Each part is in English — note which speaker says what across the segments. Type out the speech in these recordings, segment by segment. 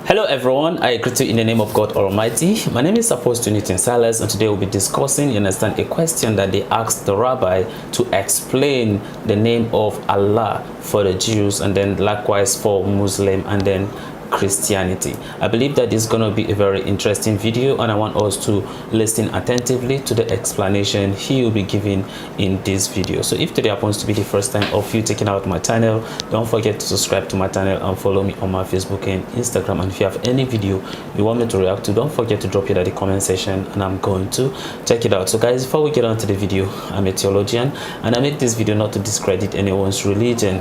Speaker 1: Hello everyone, I greet you in the name of God Almighty. My name is Apostle Silas, and today we'll be discussing, you understand, a question that they asked the rabbi to explain the name of Allah for the Jews and then likewise for Muslim and then Christianity. I believe that this is going to be a very interesting video, and I want us to listen attentively to the explanation he will be giving in this video. So if today happens to be the first time of you taking out my channel, don't forget to subscribe to my channel and follow me on my Facebook and Instagram. And if you have any video you want me to react to, don't forget to drop it at the comment section and I'm going to check it out. So guys, before we get on to the video, I'm a theologian and I make this video not to discredit anyone's religion.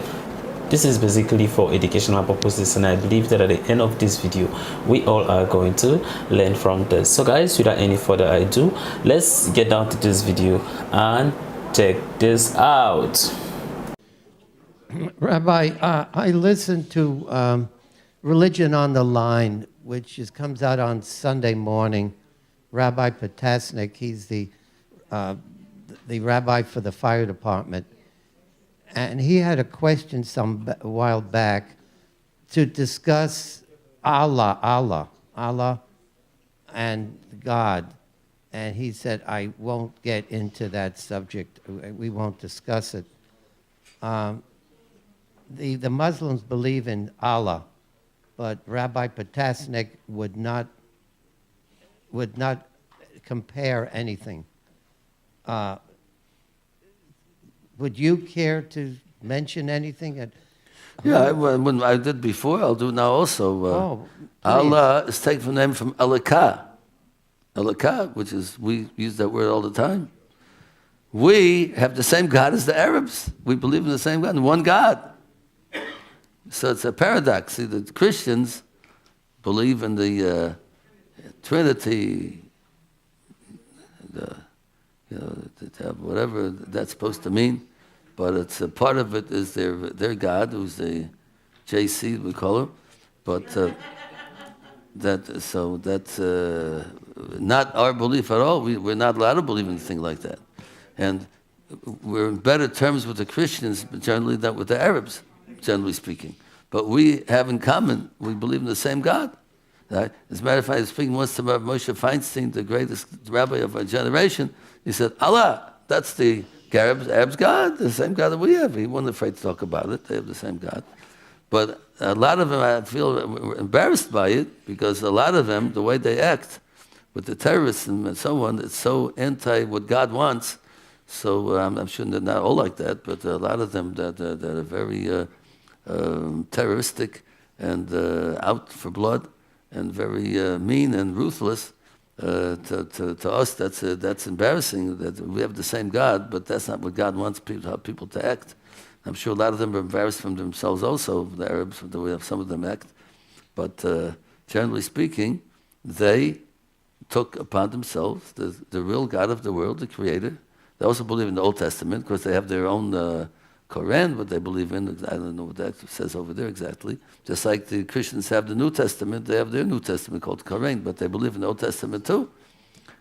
Speaker 1: This is basically for educational purposes, and I believe that at the end of this video we all are going to learn from this. So guys, without any further ado, let's get down to this video and check this out.
Speaker 2: Rabbi, I listened to Religion on the Line, which comes out on Sunday morning. Rabbi Potasnik, he's the rabbi for the fire department. And he had a question a while back to discuss Allah and God. And he said, I won't get into that subject. We won't discuss it. The Muslims believe in Allah, but Rabbi Potasnik would not compare anything. Would you care to mention anything?
Speaker 3: Yeah, when I did before, I'll do now also. Allah is taken from the name from Elokah. Elokah, which is, we use that word all the time. We have the same God as the Arabs. We believe in the same God, one God. So it's a paradox. See, the Christians believe in the Trinity, whatever that's supposed to mean, but it's a part of it is their God, who's the JC we call him, but that's not our belief at all. We're not allowed to believe in anything like that, and we're in better terms with the Christians generally than with the Arabs, generally speaking. But we have in common, we believe in the same God. Right? As a matter of fact, I was speaking once to Rabbi Moshe Feinstein, the greatest rabbi of our generation. He said, Allah, that's the Arabs' God, the same God that we have. He wasn't afraid to talk about it. They have the same God. But a lot of them, I feel embarrassed by it, because a lot of them, the way they act with the terrorists and so on, it's so anti what God wants. So I'm sure they're not all like that, but a lot of them that are very terroristic and out for blood and very mean and ruthless. To us, that's embarrassing that we have the same God, but that's not what God wants people to act. I'm sure a lot of them are embarrassed from themselves also, the Arabs, the way some of them act. But generally speaking, they took upon themselves the real God of the world, the Creator. They also believe in the Old Testament because they have their own Quran, what they believe in. I don't know what that says over there exactly. Just like the Christians have the New Testament, they have their New Testament called Quran, but they believe in the Old Testament too.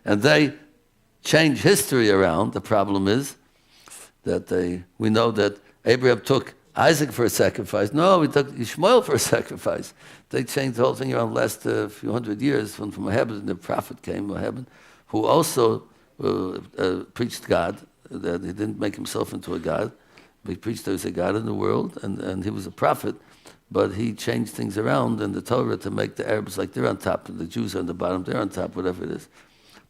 Speaker 3: And they change history around. The problem is that we know that Abraham took Isaac for a sacrifice. No, he took Ishmael for a sacrifice. They changed the whole thing around the last few hundred years from heaven. The prophet came, heaven, who also preached God, that he didn't make himself into a God. He preached there was a God in the world, and he was a prophet, but he changed things around in the Torah to make the Arabs like they're on top, and the Jews are on the bottom, they're on top, whatever it is.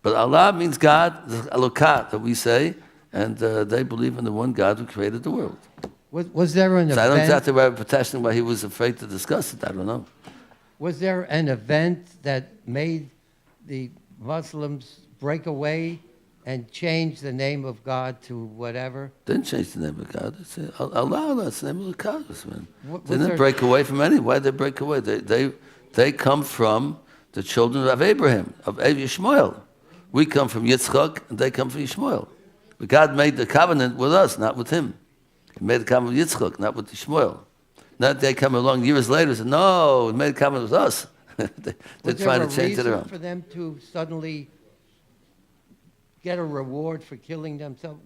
Speaker 3: But Allah means God, Elokah, that we say, and they believe in the one God who created the world.
Speaker 2: Was there an event?
Speaker 3: I don't know exactly why he was afraid to discuss it, I don't know.
Speaker 2: Was there an event that made the Muslims break away and change the name of God to whatever?
Speaker 3: Didn't change the name of God. It's Allah, that's the name of God. They didn't break away from any. Why did they break away? They come from the children of Abraham, of Ishmael. We come from Yitzchak, and they come from Ishmael. But God made the covenant with us, not with him. He made the covenant with Yitzchak, not with Ishmael. Not they come along years later and say, no, he made a covenant with us. They're trying to change it around.
Speaker 2: Was there a reason for them to suddenly get a reward for killing themselves?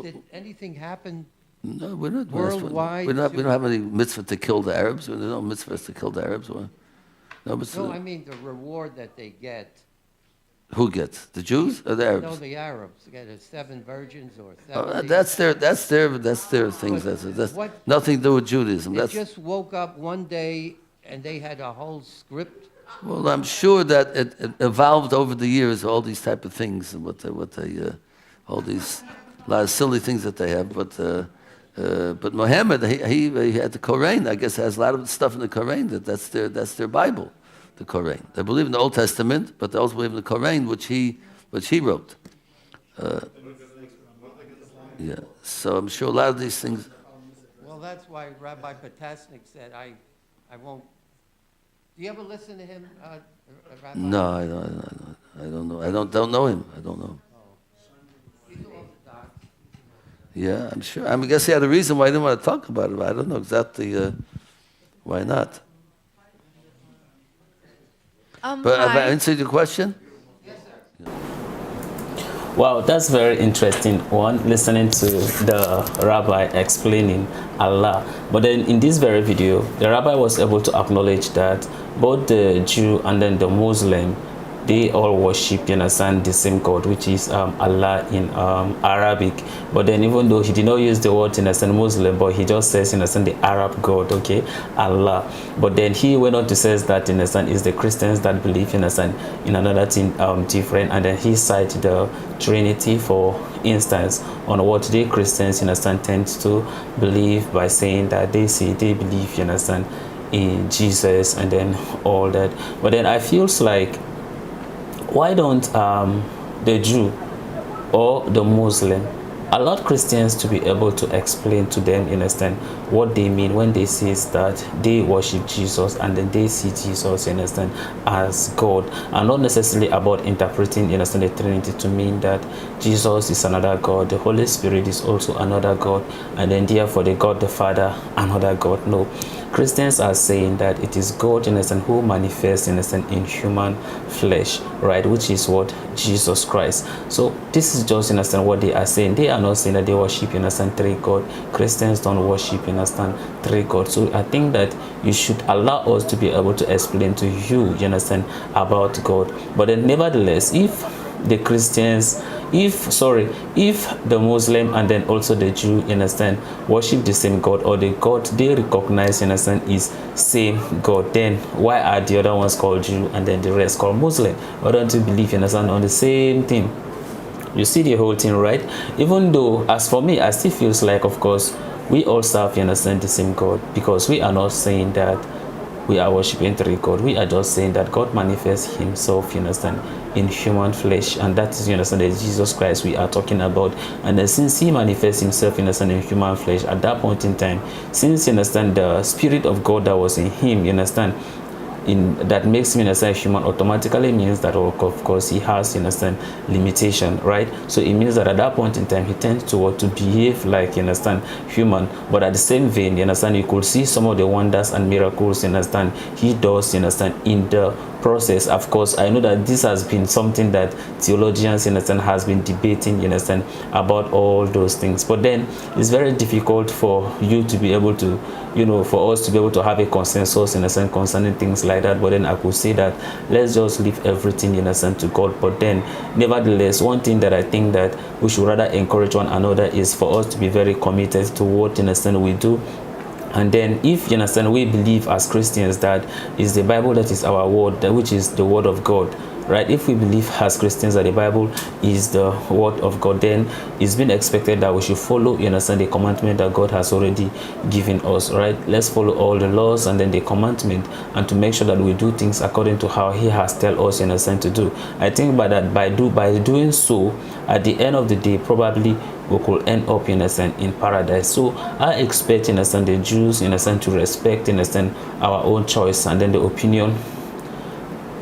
Speaker 2: Did anything happen
Speaker 3: No, we're not
Speaker 2: worldwide.
Speaker 3: we don't have any mitzvah to kill the Arabs. There's no mitzvah to kill the Arabs. No, but
Speaker 2: No, I mean the reward that they get.
Speaker 3: who gets? The Jews or the
Speaker 2: No,
Speaker 3: Arabs?
Speaker 2: the Arabs get 7 virgins or
Speaker 3: Oh,
Speaker 2: 70.
Speaker 3: that's their things. That's
Speaker 2: what-
Speaker 3: nothing to do with Judaism.
Speaker 2: They
Speaker 3: That's,
Speaker 2: just woke up one day and they had a whole script.
Speaker 3: well, I'm sure that it evolved over the years, all these type of things, and all these a lot of silly things that they have. But Muhammad, he had the Quran. I guess has a lot of stuff in the Quran that's their Bible, the Quran. They believe in the Old Testament, but they also believe in the Quran, which he wrote. Yeah. So I'm sure a lot of these things.
Speaker 2: Well, that's why Rabbi Potasnik said, I won't. Do you ever listen to him, Rabbi?
Speaker 3: No, I don't know. I don't know him. I don't know.
Speaker 2: He's Orthodox.
Speaker 3: Yeah, I'm sure. I guess he had a reason why he didn't want to talk about it. But I don't know exactly why not. But have I answered your question?
Speaker 1: Wow, that's very interesting one, listening to the rabbi explaining Allah. But then in this very video, the rabbi was able to acknowledge that both the Jew and then the Muslim, they all worship, you understand, the same God, which is Allah in Arabic. But then even though he did not use the word, in understand, Muslim, but he just says, in understand, the Arab God, okay, Allah. But then he went on to says that, in understand, is the Christians that believe, in understand, in another thing different. And then he cited the Trinity, for instance, on what the Christians, in understand, tend to believe by saying that they believe, you understand, in Jesus and then all that. But then I feels like, why don't the Jew or the Muslim allow Christians to be able to explain to them, you understand, what they mean when they say that they worship Jesus and then they see Jesus, you understand, as God, and not necessarily about interpreting, you understand, the Trinity to mean that Jesus is another God, the Holy Spirit is also another God, and then therefore the God the Father another God. No, Christians are saying that it is God, in a sense, who manifests, in a sense, in human flesh, right, which is what? Jesus Christ. So this is just, in a sense, what they are saying. They are not saying that they worship, in a sense, 3 God. Christians don't worship, in a sense, 3 God. So I think that you should allow us to be able to explain to you, you understand, about God. But then nevertheless, if the Christians, if the Muslim and then also the Jew, you understand, worship the same God, or the God they recognize, you understand, is same God, then why are the other ones called Jew and then the rest called Muslim? Why don't you believe, you understand, on the same thing? You see the whole thing, right? Even though, as for me, I still feels like, of course, we all serve, you understand, the same God, because we are not saying that we are worshiping 3 God. We are just saying that God manifests himself, you understand, in human flesh, and that is, you understand, the Jesus Christ we are talking about. And then since he manifests himself, you understand, in human flesh, at that point in time, since, you understand, the Spirit of God that was in him, you understand, in that makes him, understand, human, automatically means that, of course, he has, you understand, limitation, right? So it means that at that point in time he tends to behave like, you understand, human. But at the same vein, you understand, you could see some of the wonders and miracles, you understand, he does, you understand, in the process. Of course, I know that this has been something that theologians, you understand, has been debating, you understand, about all those things. But then it's very difficult for you to be able to, you know, for us to be able to have a consensus, in a sense, concerning things like that. But then I could say that let's just leave everything, in a sense, to God. But then nevertheless, one thing that I think that we should rather encourage one another is for us to be very committed to what, in a sense, we do. And then if, you understand, we believe as Christians that is the Bible that is our word, which is the word of God, right? If we believe as Christians that the Bible is the word of God, then it's been expected that we should follow, you understand, the commandment that God has already given us, right? Let's follow all the laws and then the commandment, and to make sure that we do things according to how he has tell us, you understand, to do. I think by doing so, at the end of the day, probably we could end up, in a sense, in paradise. So I expect, in a sense, the Jews, in a sense, to respect, in a sense, our own choice and then the opinion.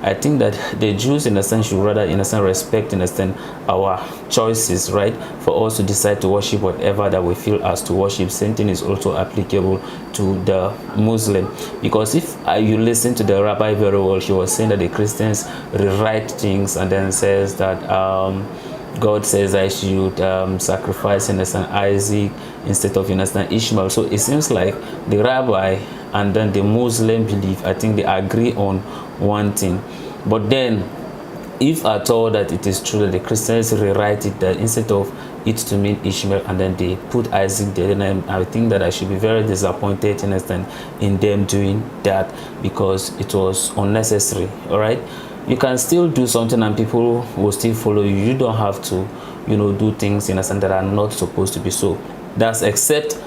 Speaker 1: I think that the Jews, in a sense, should rather, in a sense, respect, in a sense, our choices, right? For us to decide to worship whatever that we feel as to worship. Same thing is also applicable to the Muslim. Because if you listen to the rabbi very well, he was saying that the Christians rewrite things and then says that God says I should sacrifice, in a sense, Isaac instead of, you understand, Ishmael. So it seems like the rabbi and then the Muslim belief, I think they agree on one thing. But then if at all that it is true that the Christians rewrite it, that instead of it to mean Ishmael and then they put Isaac there, then I think that I should be very disappointed in them doing that, because it was unnecessary. All right, you can still do something and people will still follow you. You don't have to, do things that are not supposed to be so. That's except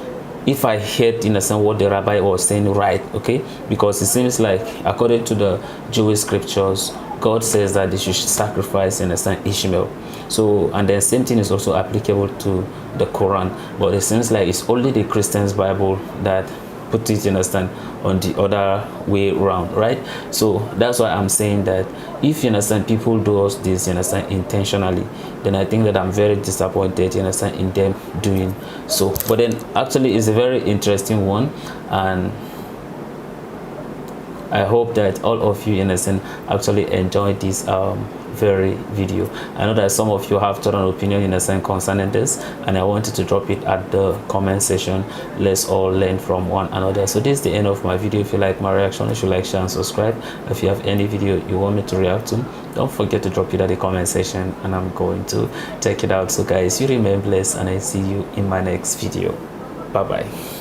Speaker 1: if I heard what the rabbi was saying right, okay? Because it seems like according to the Jewish scriptures, God says that they should sacrifice Ishmael. So, and the same thing is also applicable to the Quran, but it seems like it's only the Christian's Bible that put it on the other way around, right? So that's why I'm saying that if people do this intentionally, then I think that I'm very disappointed in them doing so. But then actually it's a very interesting one, and I hope that all of you actually enjoyed this very video. I know that some of you have an opinion concerning this, and I wanted to drop it at the comment section. Let's all learn from one another. So this is the end of my video. If you like my reaction, you should like, share, and subscribe. If you have any video you want me to react to, don't forget to drop it at the comment section, and I'm going to check it out. So guys, you remain blessed, and I see you in my next video. Bye bye.